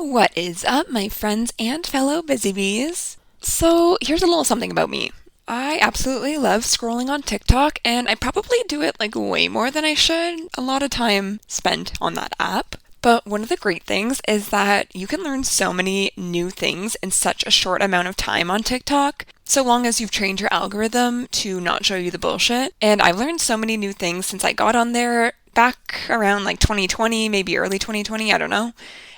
What is up, my friends and fellow BusyBees? So, here's a little something about me. I absolutely love scrolling on TikTok, and I probably do it like way more than I should. A lot of time spent on that app. But one of the great things is that you can learn so many new things in such a short amount of time on TikTok, so long as you've trained your algorithm to not show you the bullshit. And I've learned so many new things since I got on there back around like 2020, maybe early 2020, I don't know.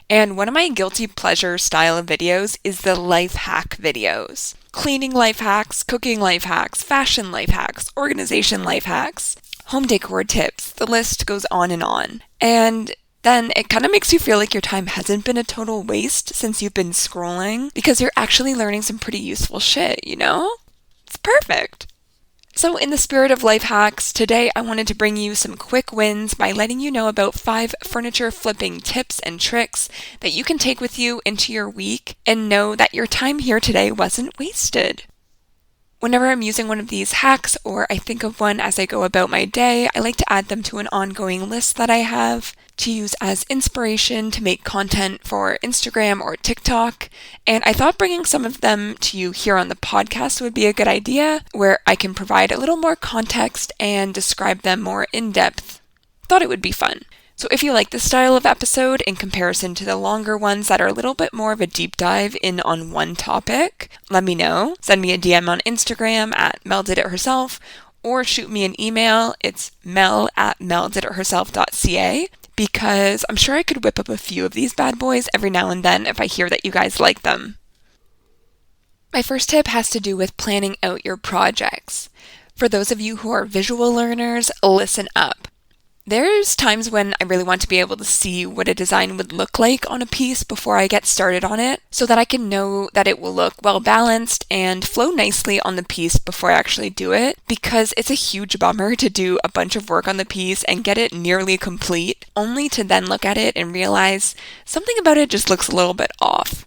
And one of my guilty pleasure style of videos is the life hack videos. Cleaning life hacks, cooking life hacks, fashion life hacks, organization life hacks, home decor tips, the list goes on and on. And then it kind of makes you feel like your time hasn't been a total waste since you've been scrolling because you're actually learning some pretty useful shit, you know? It's perfect. So in the spirit of life hacks, today I wanted to bring you some quick wins by letting you know about 5 furniture flipping tips and tricks that you can take with you into your week and know that your time here today wasn't wasted. Whenever I'm using one of these hacks or I think of one as I go about my day, I like to add them to an ongoing list that I have to use as inspiration to make content for Instagram or TikTok. And I thought bringing some of them to you here on the podcast would be a good idea, where I can provide a little more context and describe them more in depth. Thought it would be fun. So if you like this style of episode in comparison to the longer ones that are a little bit more of a deep dive in on one topic, let me know. Send me a DM on Instagram at MelDidItHerself or shoot me an email. It's mel@meldiditherself.ca because I'm sure I could whip up a few of these bad boys every now and then if I hear that you guys like them. My first tip has to do with planning out your projects. For those of you who are visual learners, listen up. There's times when I really want to be able to see what a design would look like on a piece before I get started on it, so that I can know that it will look well balanced and flow nicely on the piece before I actually do it, because it's a huge bummer to do a bunch of work on the piece and get it nearly complete, only to then look at it and realize something about it just looks a little bit off.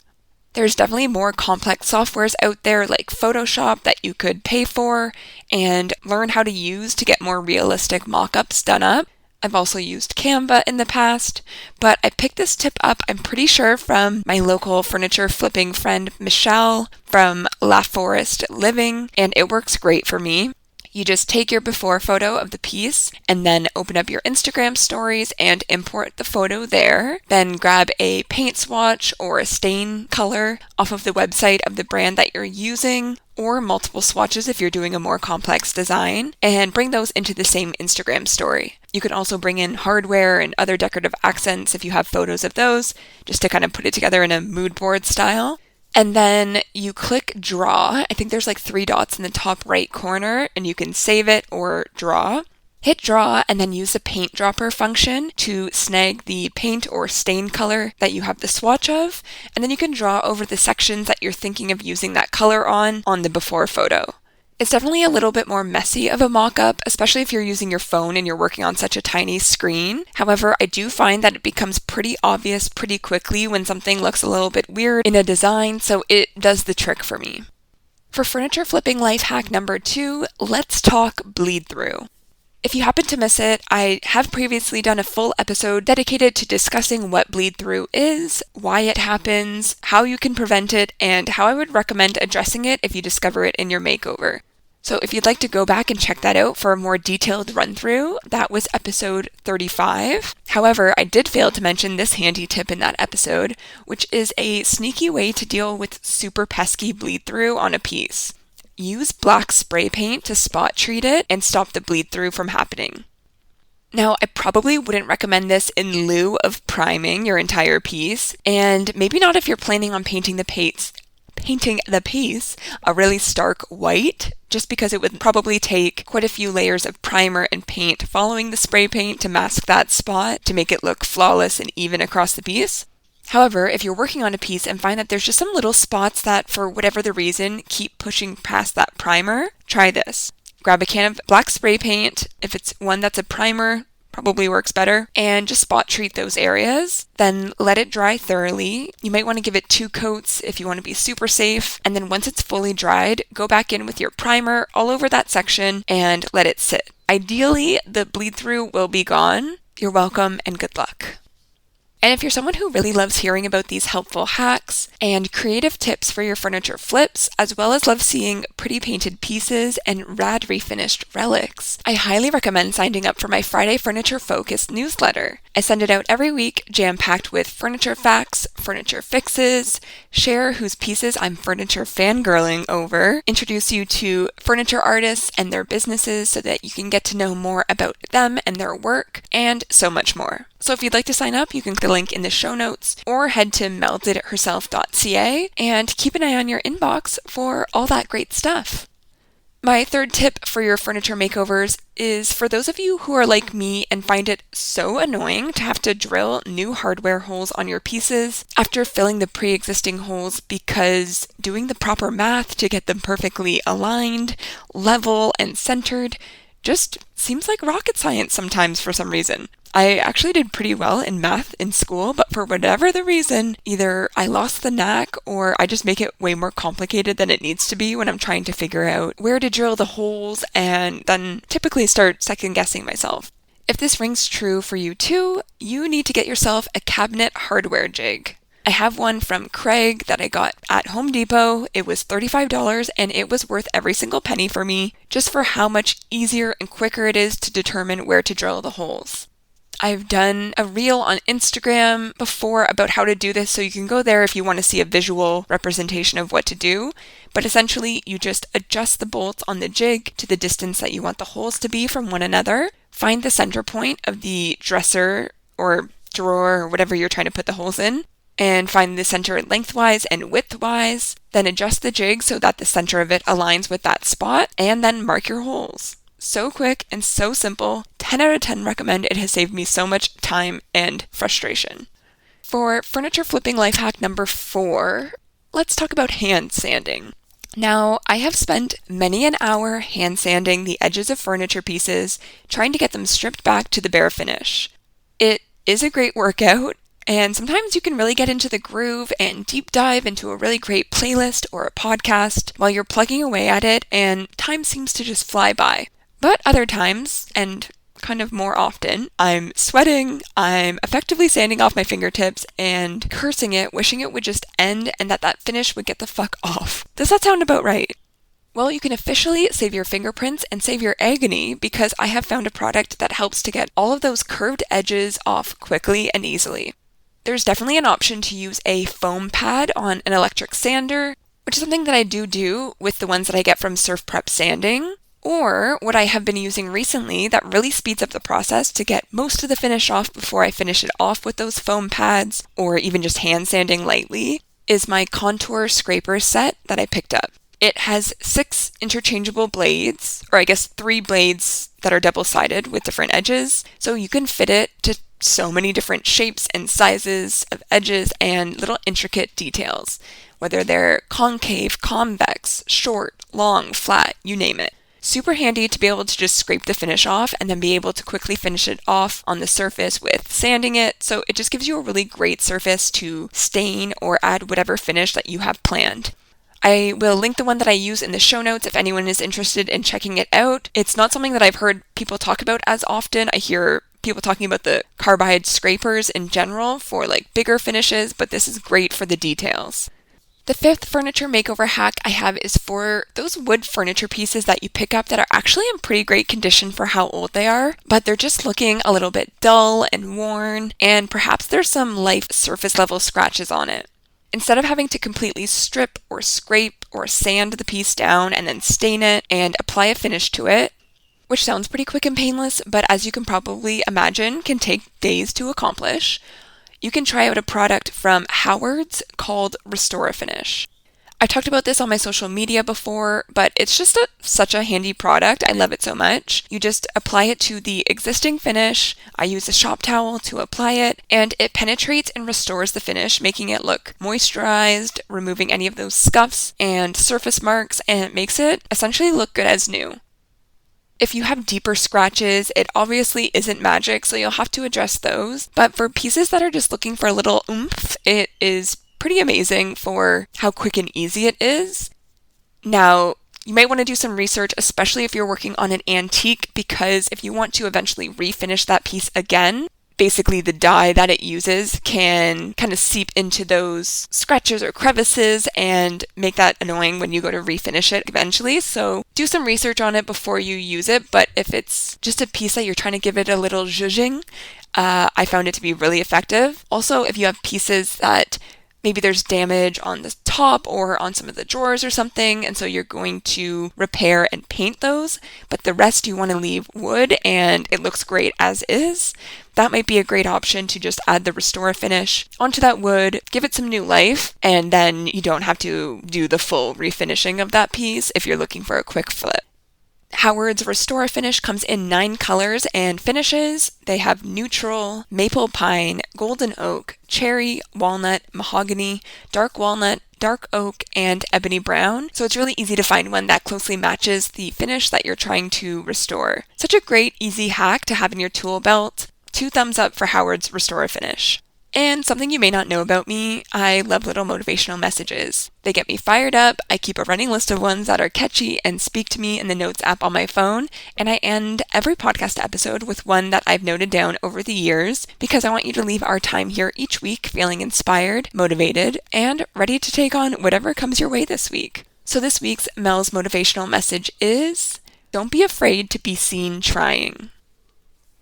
There's definitely more complex softwares out there like Photoshop that you could pay for and learn how to use to get more realistic mock-ups done up. I've also used Canva in the past, but I picked this tip up, I'm pretty sure, from my local furniture flipping friend Michelle from La Forest Living, and it works great for me. You just take your before photo of the piece and then open up your Instagram stories and import the photo there. Then grab a paint swatch or a stain color off of the website of the brand that you're using, or multiple swatches if you're doing a more complex design, and bring those into the same Instagram story. You can also bring in hardware and other decorative accents if you have photos of those, just to kind of put it together in a mood board style. And then you click draw. I think there's like 3 dots in the top right corner, and you can save it or draw. Hit draw and then use the paint dropper function to snag the paint or stain color that you have the swatch of, and then you can draw over the sections that you're thinking of using that color on the before photo. It's definitely a little bit more messy of a mock-up, especially if you're using your phone and you're working on such a tiny screen. However, I do find that it becomes pretty obvious pretty quickly when something looks a little bit weird in a design, so it does the trick for me. For furniture flipping life hack number 2, let's talk bleed through. If you happen to miss it, I have previously done a full episode dedicated to discussing what bleed through is, why it happens, how you can prevent it, and how I would recommend addressing it if you discover it in your makeover. So if you'd like to go back and check that out for a more detailed run-through, that was episode 35. However, I did fail to mention this handy tip in that episode, which is a sneaky way to deal with super pesky bleed through on a piece. Use black spray paint to spot treat it and stop the bleed through from happening. Now, I probably wouldn't recommend this in lieu of priming your entire piece, and maybe not if you're planning on painting the piece a really stark white, just because it would probably take quite a few layers of primer and paint following the spray paint to mask that spot to make it look flawless and even across the piece. However, if you're working on a piece and find that there's just some little spots that, for whatever the reason, keep pushing past that primer, try this. Grab a can of black spray paint. If it's one that's a primer, probably works better, and just spot treat those areas. Then let it dry thoroughly. You might want to give it 2 coats if you want to be super safe, and then once it's fully dried, go back in with your primer all over that section and let it sit. Ideally, the bleed through will be gone. You're welcome and good luck. And if you're someone who really loves hearing about these helpful hacks and creative tips for your furniture flips, as well as love seeing pretty painted pieces and rad refinished relics, I highly recommend signing up for my Friday Furniture Focused newsletter. I send it out every week, jam-packed with furniture facts, furniture fixes, share whose pieces I'm furniture fangirling over, introduce you to furniture artists and their businesses so that you can get to know more about them and their work, and so much more. So if you'd like to sign up, you can click the link in the show notes or head to MelDidItHerself.ca and keep an eye on your inbox for all that great stuff. My third tip for your furniture makeovers is for those of you who are like me and find it so annoying to have to drill new hardware holes on your pieces after filling the pre-existing holes, because doing the proper math to get them perfectly aligned, level, and centered just seems like rocket science sometimes for some reason. I actually did pretty well in math in school, but for whatever the reason, either I lost the knack or I just make it way more complicated than it needs to be when I'm trying to figure out where to drill the holes, and then typically start second guessing myself. If this rings true for you too, you need to get yourself a cabinet hardware jig. I have one from Craig that I got at Home Depot. It was $35 and it was worth every single penny for me, just for how much easier and quicker it is to determine where to drill the holes. I've done a reel on Instagram before about how to do this, so you can go there if you want to see a visual representation of what to do. But essentially, you just adjust the bolts on the jig to the distance that you want the holes to be from one another. Find the center point of the dresser or drawer or whatever you're trying to put the holes in, and find the center lengthwise and widthwise. Then adjust the jig so that the center of it aligns with that spot, and then mark your holes. So quick and so simple. 10 out of 10 recommend. It has saved me so much time and frustration. For furniture flipping life hack number 4, let's talk about hand sanding. Now, I have spent many an hour hand sanding the edges of furniture pieces, trying to get them stripped back to the bare finish. It is a great workout, and sometimes you can really get into the groove and deep dive into a really great playlist or a podcast while you're plugging away at it, and time seems to just fly by. But other times, and kind of more often, I'm sweating, I'm effectively sanding off my fingertips and cursing it, wishing it would just end and that finish would get the fuck off. Does that sound about right? Well, you can officially save your fingerprints and save your agony, because I have found a product that helps to get all of those curved edges off quickly and easily. There's definitely an option to use a foam pad on an electric sander, which is something that I do with the ones that I get from Surf Prep Sanding. Or what I have been using recently that really speeds up the process to get most of the finish off before I finish it off with those foam pads, or even just hand sanding lightly, is my contour scraper set that I picked up. It has 6 interchangeable blades, or I guess 3 blades that are double-sided with different edges, so you can fit it to so many different shapes and sizes of edges and little intricate details, whether they're concave, convex, short, long, flat, you name it. Super handy to be able to just scrape the finish off and then be able to quickly finish it off on the surface with sanding it, so it just gives you a really great surface to stain or add whatever finish that you have planned. I will link the one that I use in the show notes if anyone is interested in checking it out. It's not something that I've heard people talk about as often. I hear people talking about the carbide scrapers in general for like bigger finishes, but this is great for the details. The 5th furniture makeover hack I have is for those wood furniture pieces that you pick up that are actually in pretty great condition for how old they are, but they're just looking a little bit dull and worn, and perhaps there's some light surface level scratches on it. Instead of having to completely strip or scrape or sand the piece down and then stain it and apply a finish to it, which sounds pretty quick and painless, but as you can probably imagine, can take days to accomplish, you can try out a product from Howard's called Restore-A-Finish. I talked about this on my social media before, but it's just such a handy product. I love it so much. You just apply it to the existing finish. I use a shop towel to apply it, and it penetrates and restores the finish, making it look moisturized, removing any of those scuffs and surface marks, and it makes it essentially look good as new. If you have deeper scratches, it obviously isn't magic, so you'll have to address those. But for pieces that are just looking for a little oomph, it is pretty amazing for how quick and easy it is. Now, you might want to do some research, especially if you're working on an antique, because if you want to eventually refinish that piece again, basically the dye that it uses can kind of seep into those scratches or crevices and make that annoying when you go to refinish it eventually. So do some research on it before you use it, but if it's just a piece that you're trying to give it a little zhuzhing, I found it to be really effective. Also, if you have pieces that maybe there's damage on the top or on some of the drawers or something, and so you're going to repair and paint those, but the rest you want to leave wood and it looks great as is, that might be a great option to just add the Restore Finish onto that wood, give it some new life, and then you don't have to do the full refinishing of that piece if you're looking for a quick flip. Howard's Restore Finish comes in 9 colors and finishes. They have neutral, maple pine, golden oak, cherry, walnut, mahogany, dark walnut, dark oak, and ebony brown. So it's really easy to find one that closely matches the finish that you're trying to restore. Such a great, easy hack to have in your tool belt. 2 thumbs up for Howard's Restore Finish. And something you may not know about me, I love little motivational messages. They get me fired up. I keep a running list of ones that are catchy and speak to me in the Notes app on my phone, and I end every podcast episode with one that I've noted down over the years because I want you to leave our time here each week feeling inspired, motivated, and ready to take on whatever comes your way this week. So this week's Mel's motivational message is, don't be afraid to be seen trying.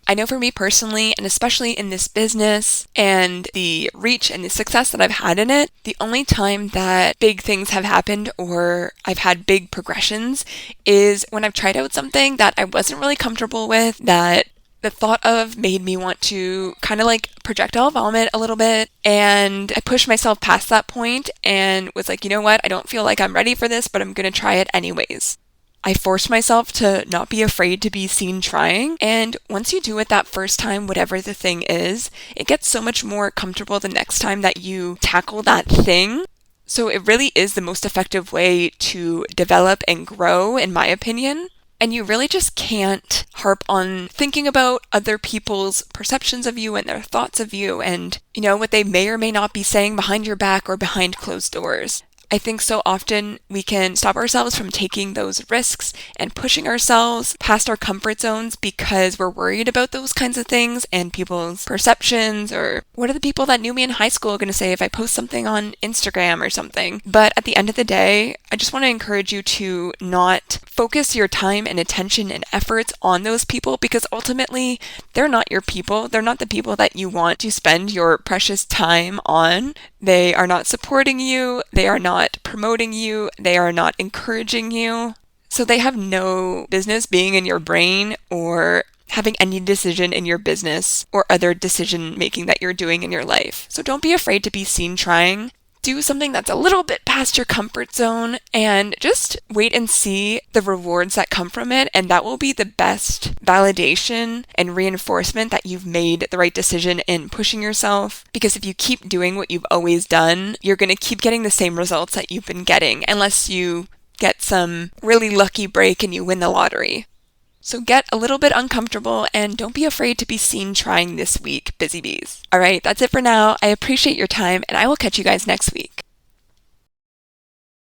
I know for me personally, and especially in this business and the reach and the success that I've had in it, the only time that big things have happened or I've had big progressions is when I've tried out something that I wasn't really comfortable with, that the thought of made me want to kind of like projectile vomit a little bit. And I pushed myself past that point and was like, you know what? I don't feel like I'm ready for this, but I'm going to try it anyways. I forced myself to not be afraid to be seen trying, and once you do it that first time, whatever the thing is, it gets so much more comfortable the next time that you tackle that thing. So it really is the most effective way to develop and grow, in my opinion. And you really just can't harp on thinking about other people's perceptions of you and their thoughts of you and, what they may or may not be saying behind your back or behind closed doors. I think so often we can stop ourselves from taking those risks and pushing ourselves past our comfort zones because we're worried about those kinds of things and people's perceptions, or what are the people that knew me in high school going to say if I post something on Instagram or something. But at the end of the day, I just want to encourage you to not focus your time and attention and efforts on those people, because ultimately they're not your people. They're not the people that you want to spend your precious time on. They are not supporting you. They are not promoting you. They are not encouraging you. So they have no business being in your brain or having any decision in your business or other decision making that you're doing in your life. So don't be afraid to be seen trying. Do something that's a little bit past your comfort zone and just wait and see the rewards that come from it. And that will be the best validation and reinforcement that you've made the right decision in pushing yourself. Because if you keep doing what you've always done, you're going to keep getting the same results that you've been getting, unless you get some really lucky break and you win the lottery. So get a little bit uncomfortable and don't be afraid to be seen trying this week, BusyBees. All right, that's it for now. I appreciate your time and I will catch you guys next week.